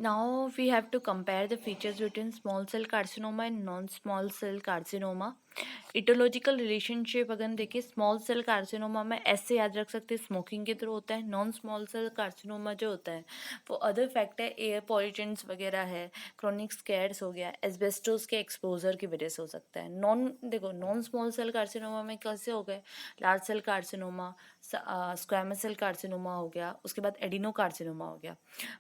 Now we have to compare the features between small cell carcinoma and non-small cell carcinoma. Aetiological relationship अगर हम देखें, small cell carcinoma में ऐसे याद रख सकते हैं, स्मोकिंग के थ्रू होता है। नॉन स्मॉल सेल कार्सिनोमा जो होता है वो अदर फैक्टर, एयर पॉल्यूशंस वगैरह है, क्रोनिक स्कैर्स हो गया, एस्बेस्टोस के एक्सपोजर की वजह से हो सकता है। नॉन स्मॉल सेल कार्सिनोमा में कैसे हो गए, large cell carcinoma, squamous cell carcinoma हो गया, उसके बाद एडिनो कार्सिनोमा हो गया।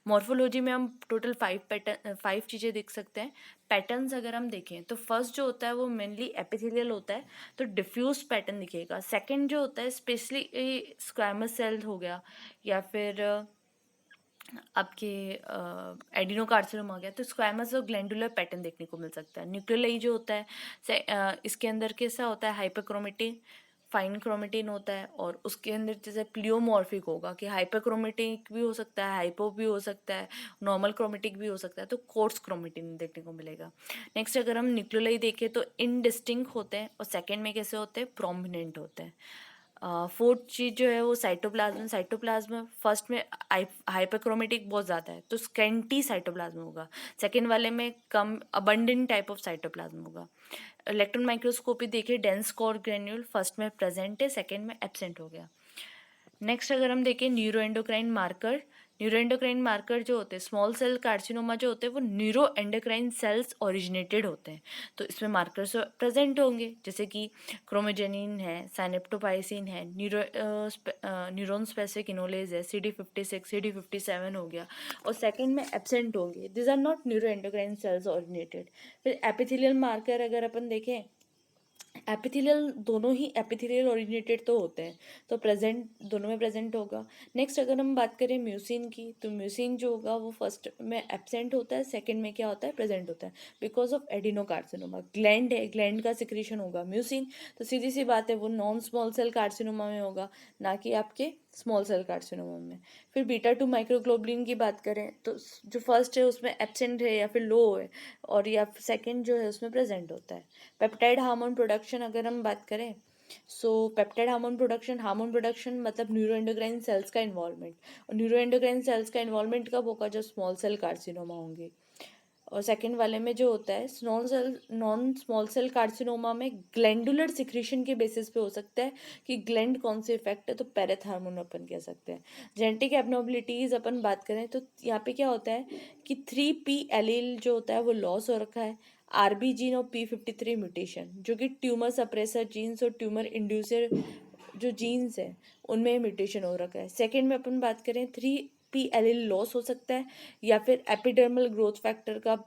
मॉर्फोलॉजी में हम टोटल 5 चीज़ें देख सकते हैं। पैटर्न्स अगर हम देखें तो फर्स्ट जो होता है वो मेनली एपिथेलियल होता है, तो डिफ्यूज पैटर्न दिखेगा। सेकंड जो होता है स्पेशली स्क्वैमस सेल हो गया, या फिर आपके एडिनोकार्सिनोमा हो गया, तो स्क्वैमस और ग्लैंडुलर पैटर्न देखने को मिल सकता है। न्यूक्लियाई जो होता है इसके अंदर कैसा होता है, हाइपरक्रोमेटिन, फाइन क्रोमेटिन होता है, और उसके अंदर जैसे प्लियोमॉर्फिक होगा कि हाइपरक्रोमेटिक भी हो सकता है, हाइपो भी हो सकता है, नॉर्मल क्रोमेटिक भी हो सकता है, तो कोर्स क्रोमेटिन देखने को मिलेगा। नेक्स्ट अगर हम न्यूक्लियाई देखें तो इनडिस्टिंक्ट होते हैं, और सेकेंड में कैसे होते हैं, प्रोमिनेंट होते हैं। फोर्थ चीज़ जो है वो साइटोप्लाज्म फर्स्ट में हाइपरक्रोमेटिक बहुत ज़्यादा है तो स्कैंटी साइटोप्लाज्म होगा, सेकेंड वाले में कम अबंडेंट टाइप ऑफ साइटोप्लाज्म होगा। इलेक्ट्रॉन माइक्रोस्कोपी देखिए, डेंस कोर ग्रेन्यूल फर्स्ट में प्रेजेंट है, सेकेंड में एब्सेंट हो गया। नेक्स्ट अगर हम देखें न्यूरो एंडोक्राइन मार्कर जो होते हैं, स्मॉल सेल कार्सिनोमा जो होते हैं वो न्यूरो एंडोक्राइन सेल्स ओरिजिनेटेड होते हैं, तो इसमें मार्कर्स प्रेजेंट होंगे जैसे कि क्रोमोजेनिन है, साइनेप्टोपाइसिन है, न्यूरॉन स्पेसिफिक इनोलेज है, CD56 CD57 हो गया, और सेकंड में एब्सेंट होंगे, this are not neuro endocrine cells originated. फिर एपिथेलियल मार्कर अगर अपन देखें, एपिथेलियल दोनों ही एपिथेलियल ओरिजिनेटेड तो होते हैं, तो प्रेजेंट दोनों में प्रेजेंट होगा। नेक्स्ट अगर हम बात करें म्यूसिन की, तो म्यूसिन जो होगा वो फर्स्ट में एब्सेंट होता है, सेकंड में क्या होता है, प्रेजेंट होता है, बिकॉज ऑफ एडिनोकार्सिनोमा। ग्लैंड है, ग्लैंड का सिक्रीशन होगा म्यूसिन, तो सीधी सी बात है वो नॉन स्मॉल सेल कार्सिनोमा में होगा, ना कि आपके स्मॉल सेल कार्सिनोमा में। फिर बीटा 2 माइक्रोग्लोबुलिन की बात करें तो जो फर्स्ट है उसमें एब्सेंट है या फिर लो है, और या सेकंड जो है उसमें प्रेजेंट होता है। पेप्टाइड हार्मोन प्रोडक्शन अगर हम बात करें, पेप्टाइड हार्मोन प्रोडक्शन मतलब न्यूरो एंडोक्राइन सेल्स का इन्वॉल्वमेंट, और न्यूरो एंडोक्राइन सेल्स का इन्वॉल्वमेंट कब होगा, जब स्मॉल सेल कार्सिनोमा होंगे। और सेकेंड वाले में जो होता है नॉन स्मॉल सेल कार्सिनोमा में ग्लैंडुलर सिक्रीशन के बेसिस पे हो सकता है कि ग्लैंड कौन से इफेक्ट है, तो पैरेथार्मोन अपन कह सकते हैं। जेनेटिक एबनॉर्मलिटीज अपन बात करें तो यहाँ पे क्या होता है कि 3p एलील जो होता है वो लॉस हो रखा है, RB जीन और P53 म्यूटेशन जो कि ट्यूमर सप्रेसर जीन्स और ट्यूमर इंड्यूसर जो जीन्स है उनमें म्यूटेशन हो रखा है। सेकेंड में अपन बात करें 3p एलील लॉस हो सकता है, या फिर एपिडर्मल ग्रोथ फैक्टर का,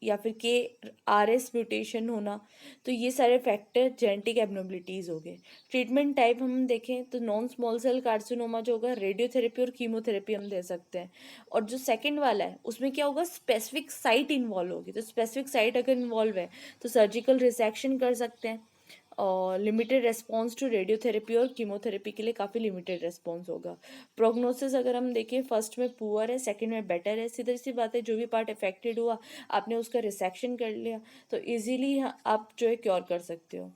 या फिर KRS म्यूटेशन होना, तो ये सारे फैक्टर जेनेटिक एबनॉर्मलिटीज हो गए। ट्रीटमेंट टाइप हम देखें तो नॉन स्मॉल सेल कार्सिनोमा जो होगा रेडियोथेरेपी और कीमोथेरेपी हम दे सकते हैं, और जो सेकंड वाला है उसमें क्या होगा, स्पेसिफिक साइट इन्वॉल्व होगी, तो स्पेसिफिक साइट अगर इन्वॉल्व है तो सर्जिकल रिसेक्शन कर सकते हैं, और लिमिटेड रेस्पॉन्स टू रेडियोथेरेपी और कीमोथेरेपी के लिए काफ़ी लिमिटेड रेस्पॉन्स होगा। प्रोग्नोसिस अगर हम देखें, फर्स्ट में पुअर है, सेकंड में बेटर है। सीधी सी बात है, जो भी पार्ट अफेक्टेड हुआ आपने उसका रिसेक्शन कर लिया तो इजीली आप जो है क्योर कर सकते हो।